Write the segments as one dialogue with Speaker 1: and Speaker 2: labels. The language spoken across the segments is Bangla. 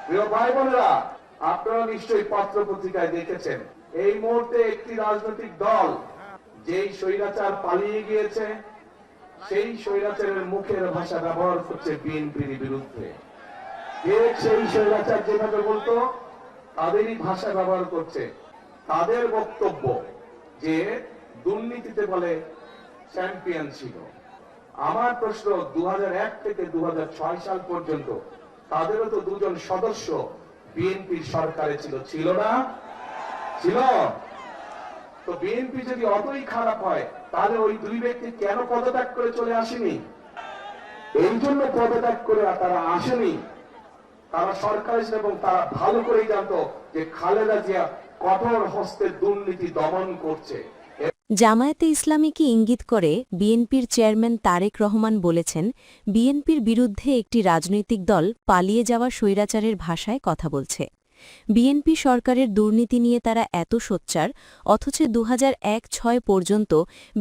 Speaker 1: প্রিয় ভাই বোনেরা, আপনারা নিশ্চয়ই পত্র পত্রিকায় দেখেছেন এই মুহূর্তে একটি রাজনৈতিক দল যেই স্বৈরাচার পালিয়ে গিয়েছে সেই স্বৈরাচারের মুখের ভাষা ব্যবহার করছে বিএনপির বিরুদ্ধে। যে সেই স্বৈরাচার যেভাবে বলতো তাদেরই ভাষা ব্যবহার করছে। তাদের বক্তব্য যে দুর্নীতিতে বলে চ্যাম্পিয়ন ছিল। আমার প্রশ্ন, 2001 থেকে 2006 সাল পর্যন্ত তাদেরও তো দুজন সদস্য বিএনপির সরকারে ছিল, ছিল না? ছিল। তো বিএনপি যদি অতই খারাপ হয় তাহলে ওই দুই ব্যক্তি কেন পদত্যাগ করে চলে আসেনি? এই জন্য পদত্যাগ করে তারা আসেনি, তারা সরকার এবং তারা ভালো করেই জানতো যে খালেদা জিয়া কঠোর হস্তে দুর্নীতি দমন করছে।
Speaker 2: জামায়াতে ইসলামীকে ইঙ্গিত করে বিএনপির চেয়ারম্যান তারেক রহমান বলেছেন, বিএনপির বিরুদ্ধে একটি রাজনৈতিক দল পালিয়ে যাওয়া স্বৈরাচারের ভাষায় কথা বলছে। বিএনপি সরকারের দুর্নীতি নিয়ে তারা এত সোচ্চার, অথচ 2001-06 পর্যন্ত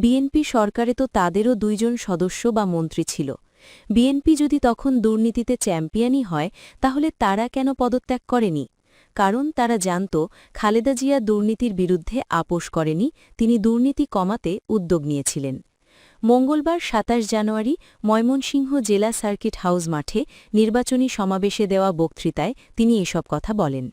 Speaker 2: বিএনপি সরকারে তো তাদেরও দুইজন সদস্য বা মন্ত্রী ছিল। বিএনপি যদি তখন দুর্নীতিতে চ্যাম্পিয়নই হয় তাহলে তারা কেন পদত্যাগ করেনি? কারণ তারা জানত খালেদা জিয়া দুর্নীতির বিরুদ্ধে আপোস করেনি, তিনি দুর্নীতি কমাতে উদ্যোগ নিয়েছিলেন। মঙ্গলবার 27 জানুয়ারি ময়মনসিংহ জেলা সার্কিট হাউস মাঠে নির্বাচনী সমাবেশে দেওয়া বক্তৃতায় তিনি এসব কথা বলেন।